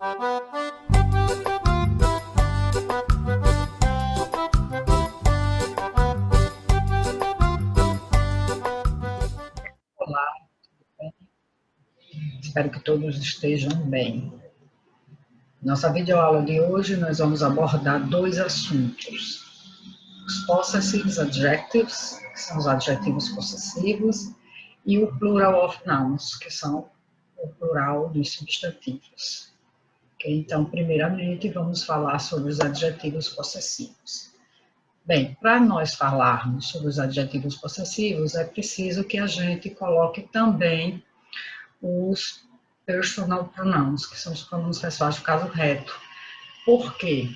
Olá, espero que todos estejam bem. Nossa videoaula de hoje nós vamos abordar dois assuntos. Os possessive adjectives, que são os adjetivos possessivos, e o plural of nouns, que são o plural dos substantivos. Okay? Então, primeiramente, vamos falar sobre os adjetivos possessivos. Bem, para nós falarmos sobre os adjetivos possessivos, é preciso que a gente coloque também os personal pronouns, que são os pronomes pessoais do caso reto. Por quê?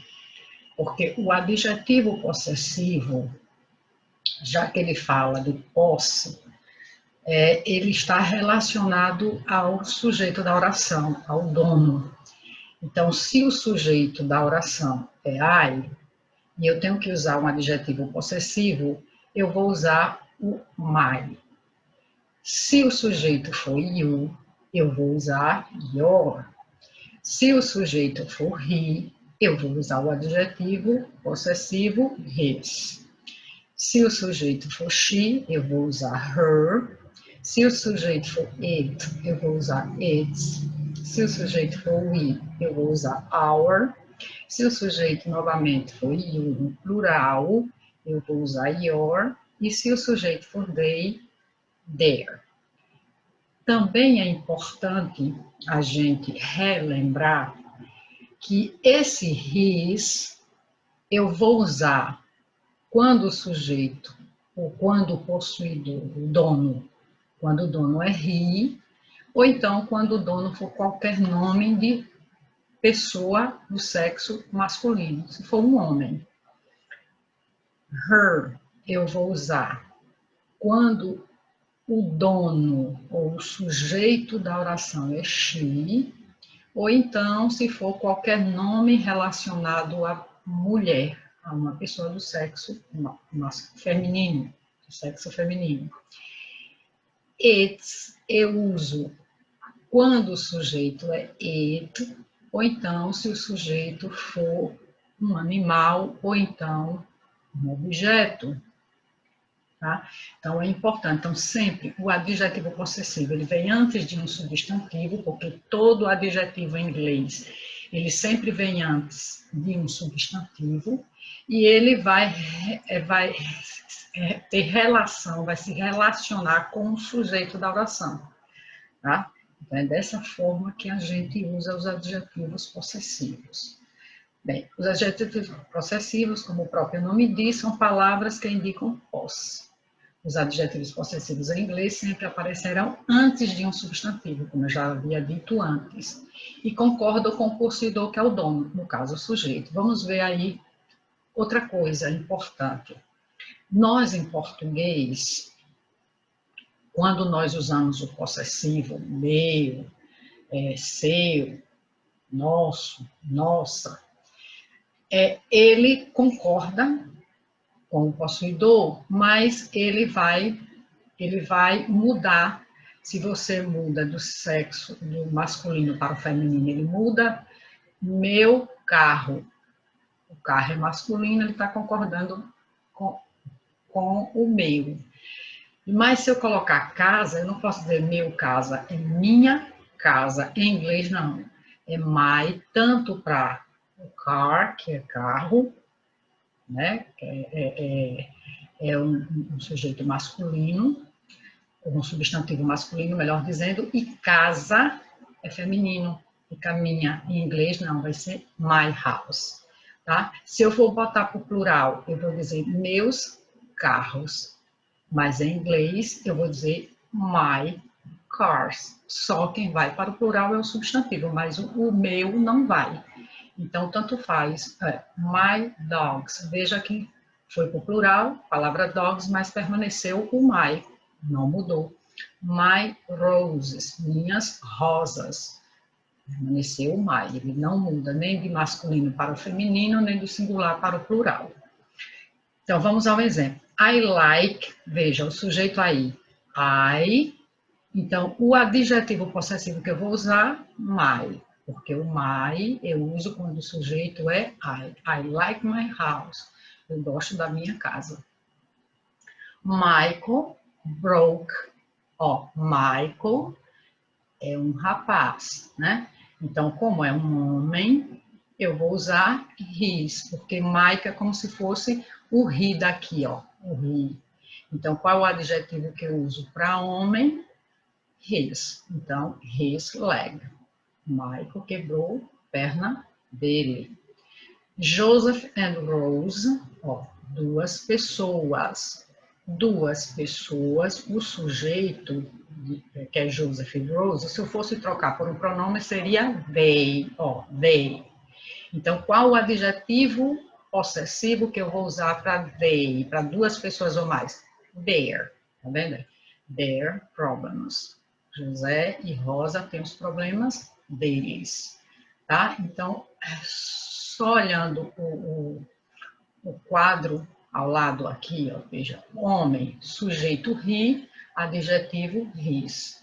Porque o adjetivo possessivo, já que ele fala de posse, ele está relacionado ao sujeito da oração, ao dono. Então, se o sujeito da oração é I, e eu tenho que usar um adjetivo possessivo, eu vou usar o my. Se o sujeito for you, eu vou usar your. Se o sujeito for he, eu vou usar o adjetivo possessivo his. Se o sujeito for she, eu vou usar her. Se o sujeito for it, eu vou usar its. Se o sujeito for we, eu vou usar our. Se o sujeito novamente for you no plural, eu vou usar your. E se o sujeito for they, their. Também é importante a gente relembrar que esse his eu vou usar quando o sujeito, ou quando o possuidor, o dono, quando o dono é he, ou então quando o dono for qualquer nome de pessoa do sexo masculino, se for um homem. Her eu vou usar quando o dono ou o sujeito da oração é she, ou então se for qualquer nome relacionado a mulher, a uma pessoa do sexo feminino, do sexo feminino. It's eu uso quando o sujeito é it, ou então se o sujeito for um animal, ou então um objeto. Tá? Então, é importante. Então, sempre o adjetivo possessivo, ele vem antes de um substantivo, porque todo adjetivo em inglês, ele sempre vem antes de um substantivo, e ele vai ter relação, vai se relacionar com o sujeito da oração. Tá? Então, é dessa forma que a gente usa os adjetivos possessivos. Bem, os adjetivos possessivos, como o próprio nome diz, são palavras que indicam posse. Os adjetivos possessivos em inglês sempre aparecerão antes de um substantivo, como eu já havia dito antes. E concordam com o possuidor, que é o dono, no caso, o sujeito. Vamos ver aí outra coisa importante. Nós, em português, quando nós usamos o possessivo, meu, seu, nosso, nossa, ele concorda com o possuidor, mas ele vai mudar. Se você muda do sexo do masculino para o feminino, ele muda. Meu carro, o carro é masculino, ele está concordando com o meu. Mas se eu colocar casa, eu não posso dizer meu casa, é minha casa. Em inglês, não. É my, tanto para o car, que é carro, né? É um sujeito masculino, ou um substantivo masculino, melhor dizendo, e casa é feminino, fica minha. Em inglês, não, vai ser my house. Tá? Se eu for botar para o plural, eu vou dizer meus carros, mas em inglês eu vou dizer my cars. Só quem vai para o plural é o substantivo, mas o meu não vai. Então, tanto faz. My dogs. Veja que foi para o plural, palavra dogs, mas permaneceu o my. Não mudou. My roses. Minhas rosas. Permaneceu o my. Ele não muda nem de masculino para o feminino, nem do singular para o plural. Então, vamos ao exemplo. I like. Veja, o sujeito aí. I. Então, o adjetivo possessivo que eu vou usar, my. porque o my eu uso quando o sujeito é I. I like my house. Eu gosto da minha casa. Michael broke. Ó, Michael é um rapaz, né? Então, como é um homem, eu vou usar his, porque Mike é como se fosse o he daqui, ó, o he. Então, qual é o adjetivo que eu uso para homem? His. Então, his leg. Michael quebrou a perna dele. Joseph and Rose, ó, duas pessoas. Duas pessoas, o sujeito, que é Joseph e Rose, se eu fosse trocar por um pronome, seria they, ó, they. Então, qual o adjetivo possessivo que eu vou usar para they, para duas pessoas ou mais? Their, tá vendo? Their problems. José e Rosa têm os problemas deles, tá? Então, só olhando o quadro ao lado aqui, ó, veja, homem, sujeito he, adjetivo his.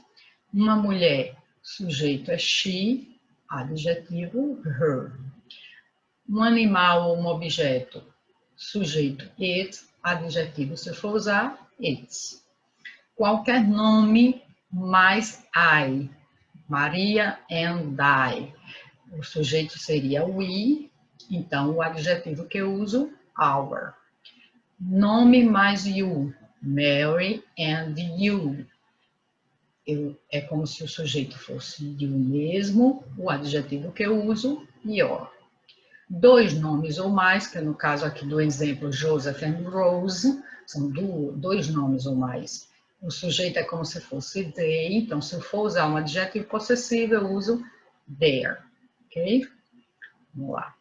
Uma mulher, sujeito é she, adjetivo her. Um animal ou um objeto, sujeito it, adjetivo, se eu for usar, its. Qualquer nome mais I, Maria and I. O sujeito seria we, então o adjetivo que eu uso, our. Nome mais you, Mary and you. É como se o sujeito fosse you mesmo, o adjetivo que eu uso, your. Dois nomes ou mais, que no caso aqui do exemplo Joseph and Rose, são dois nomes ou mais. O sujeito é como se fosse they, então se eu for usar um adjetivo possessivo, eu uso their, ok? Vamos lá.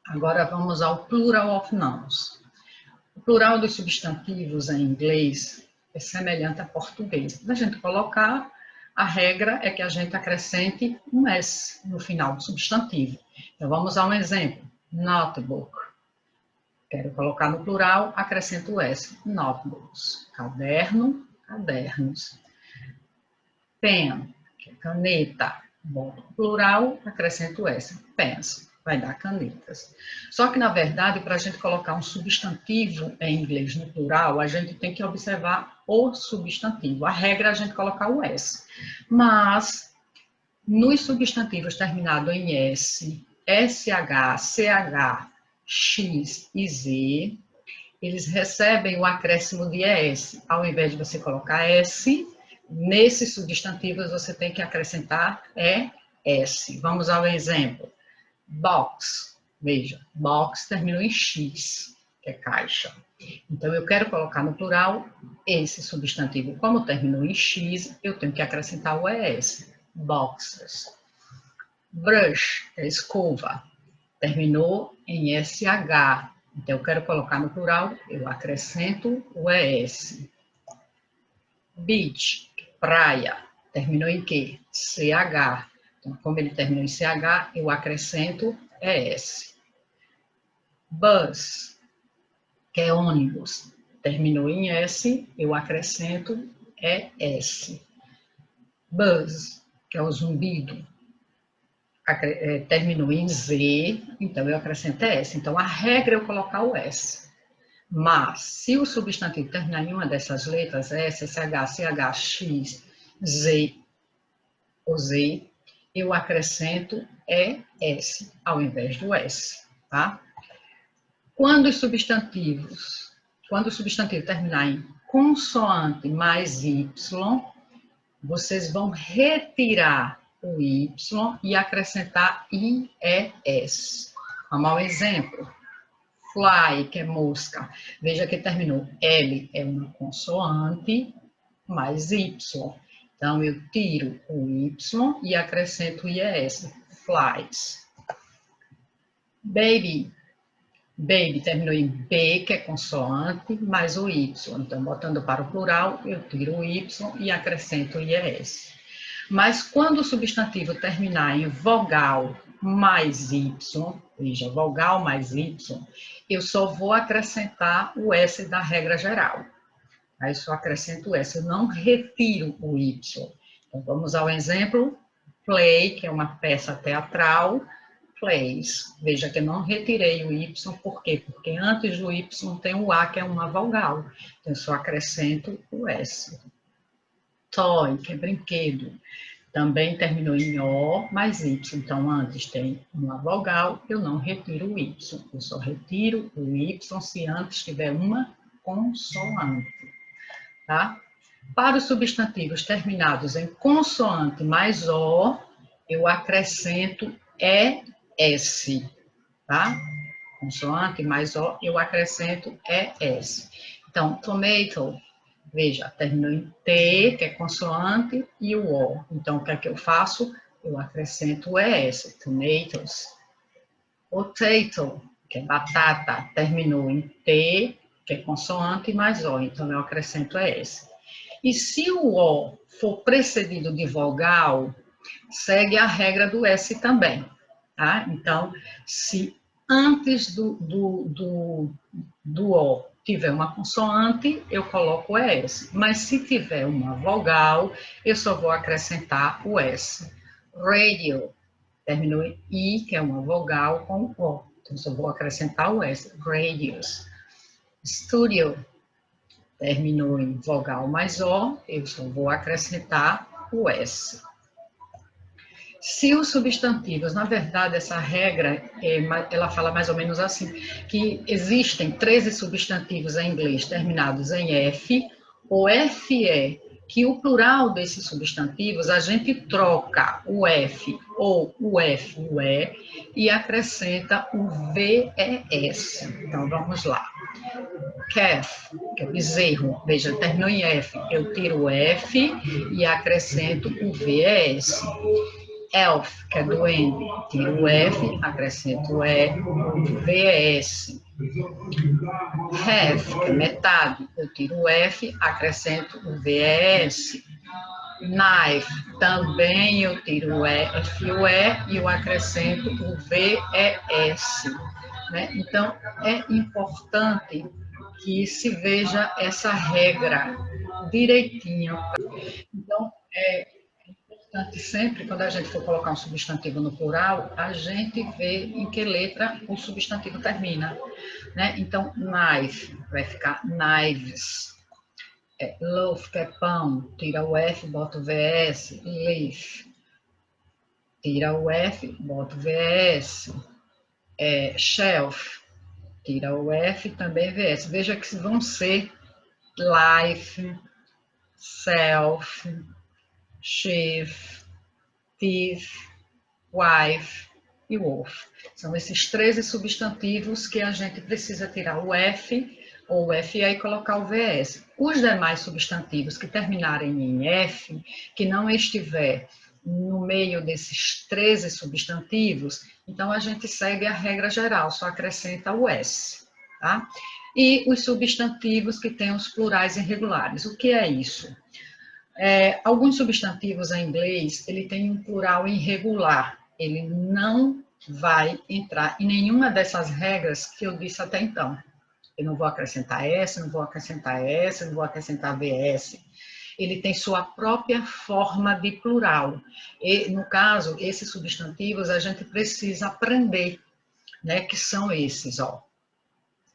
Agora vamos ao plural of nouns. O plural dos substantivos em inglês é semelhante a português. Para a gente colocar, a regra é que a gente acrescente um S no final do substantivo. Então, vamos a um exemplo. Notebook. Quero colocar no plural, acrescento o S. Notebooks. Caderno, cadernos. Pen, que é caneta. Boto no plural, acrescento o S. Pens. Vai dar canetas. Só que, na verdade, para a gente colocar um substantivo em inglês no plural, a gente tem que observar o substantivo. A regra é a gente colocar o S. Mas, nos substantivos terminados em S, SH, CH, X e Z, eles recebem o acréscimo de ES. Ao invés de você colocar S, nesses substantivos você tem que acrescentar ES. Vamos ao exemplo. Box, veja, box terminou em X, que é caixa. Então, eu quero colocar no plural esse substantivo. Como terminou em X, eu tenho que acrescentar o ES. Boxes. Brush, que é escova, terminou em SH. Então, eu quero colocar no plural, eu acrescento o ES. Beach, praia, terminou em quê? CH. Então, como ele terminou em CH, eu acrescento ES. Bus, que é ônibus, terminou em S, eu acrescento ES. Buzz, que é o zumbido, terminou em Z, então eu acrescento ES. Então, a regra é eu colocar o S. Mas, se o substantivo terminar em uma dessas letras, S, SH, CH, X, Z ou Z, eu acrescento ES ao invés do S, tá? Quando o substantivo terminar em consoante mais Y, vocês vão retirar o Y e acrescentar IES. Vamos ao exemplo. Fly, que é mosca. Veja que terminou. L é uma consoante mais Y. Então, eu tiro o Y e acrescento o IES. Flies. Baby. Baby terminou em B, que é consoante, mais o Y. Então, botando para o plural, eu tiro o Y e acrescento o IES. Mas quando o substantivo terminar em vogal mais Y, veja, vogal mais Y, eu só vou acrescentar o S da regra geral. Aí só acrescento o S, eu não retiro o Y. Então, vamos ao exemplo. Play, que é uma peça teatral, plays. Veja que eu não retirei o Y, por quê? Porque antes do Y tem o A, que é uma vogal. Então, eu só acrescento o S. Toy, que é brinquedo. Também terminou em O mais Y. Então, antes tem uma vogal, eu não retiro o Y. Eu só retiro o Y se antes tiver uma consoante. Tá? Para os substantivos terminados em consoante mais O, eu acrescento ES. Tá? Consoante mais O, eu acrescento ES. Então, tomato, veja, terminou em T, que é consoante, e o O. Então, o que é que eu faço? Eu acrescento o ES, tomatoes. Potato, que é batata, terminou em T, que é consoante, mais O. Então, eu acrescento ES. E se o O for precedido de vogal, segue a regra do S também. Tá? Então, se antes do O tiver uma consoante, eu coloco o S. Mas se tiver uma vogal, eu só vou acrescentar o S. Radio, terminou em I, que é uma vogal com O. Então, só vou acrescentar o S. Radius. Studio, terminou em vogal mais O, eu só vou acrescentar o S. Se os substantivos, na verdade, essa regra, ela fala mais ou menos assim, que existem 13 substantivos em inglês terminados em F, o FE, que o plural desses substantivos, a gente troca o F ou o F, o E, e acrescenta o VES. Então, vamos lá. Calf, que é bezerro, veja, terminou em F, eu tiro o F e acrescento o VES. Elf, que é duende, tiro o F, acrescento o E, o VES. Half, que é metade, eu tiro o F, acrescento o VES. Knife, também eu tiro o E, FUE e eu acrescento o VES. Né? Então, é importante que se veja essa regra direitinho. Então, importante sempre, quando a gente for colocar um substantivo no plural, a gente vê em que letra o substantivo termina. Né? Então, knife vai ficar knives. Loaf, que é pão, tira o F, bota o VS. Leaf, tira o F, bota o VS. Shelf, tira o F, também VS. Veja que vão ser life, self, chief, thief, wife e wolf. São esses 13 substantivos que a gente precisa tirar o F ou o FE e colocar o VS. Os demais substantivos que terminarem em F, que não estiver no meio desses 13 substantivos, então a gente segue a regra geral, só acrescenta o S. Tá? E os substantivos que têm os plurais irregulares. O que é isso? Alguns substantivos em inglês, ele tem um plural irregular. Ele não vai entrar em nenhuma dessas regras que eu disse até então. Eu não vou acrescentar S, não vou acrescentar S, não vou acrescentar VS. Ele tem sua própria forma de plural. E, no caso, esses substantivos a gente precisa aprender, né? Que são esses, ó.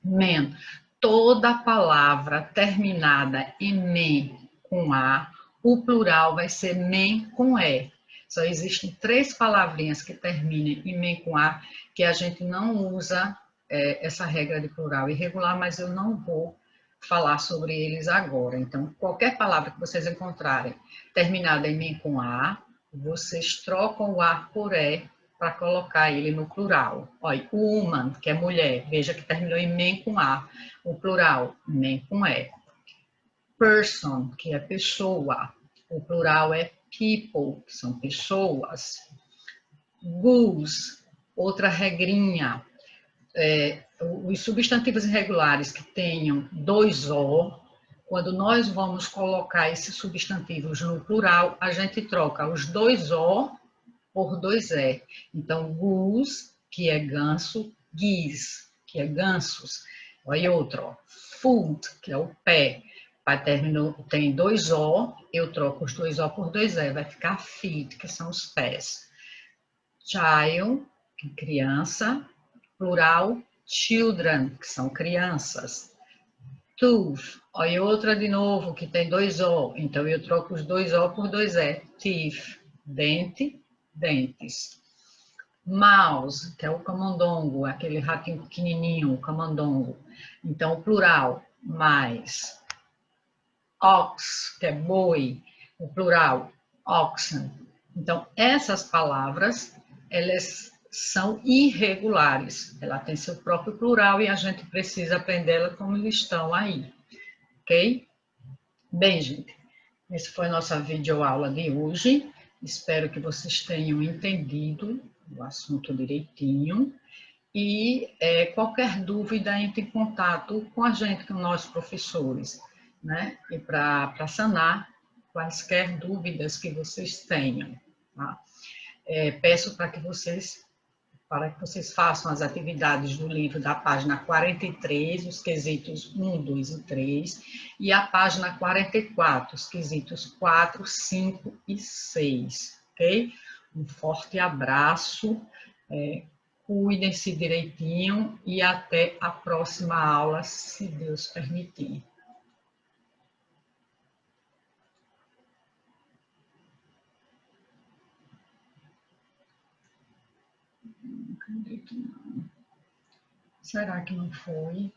Men. Toda palavra terminada em men com A, o plural vai ser men com E. Só existem 3 palavrinhas que terminem em men com A, que a gente não usa essa regra de plural irregular, mas eu não vou falar sobre eles agora. Então, qualquer palavra que vocês encontrarem terminada em men com A, vocês trocam o A por E para colocar ele no plural. Olha, woman, que é mulher, veja que terminou em men com A. O plural, men com E. Person, que é pessoa. O plural é people, que são pessoas. Goose, outra regrinha. Os substantivos irregulares que tenham 2 O, quando nós vamos colocar esses substantivos no plural, a gente troca os 2 O por 2 E. Então, goose, que é ganso, geese, que é gansos. Olha outro, ó. Foot, que é o pé. Tem dois O, eu troco os dois O por dois E, vai ficar feet, que são os pés. Child, criança, plural, children, que são crianças. Tooth, olha outra de novo, que tem dois O, então eu troco os dois O por dois E. Teeth, dente, dentes. Mouse, que é o camundongo, aquele ratinho pequenininho, o camundongo. Então, o plural, mais. Ox, que é boi, o plural, oxen. Então, essas palavras, elas são irregulares. Ela tem seu próprio plural e a gente precisa aprendê-la como eles estão aí, ok? Bem, gente, essa foi a nossa videoaula de hoje. Espero que vocês tenham entendido o assunto direitinho. E qualquer dúvida, entre em contato com a gente, com nós professores, né? E para sanar quaisquer dúvidas que vocês tenham. Tá? Peço para que vocês façam as atividades do livro da página 43, os quesitos 1, 2 e 3, e a página 44, os quesitos 4, 5 e 6, ok? Um forte abraço, cuidem-se direitinho e até a próxima aula, se Deus permitir. Não acredito, não. Será que não foi?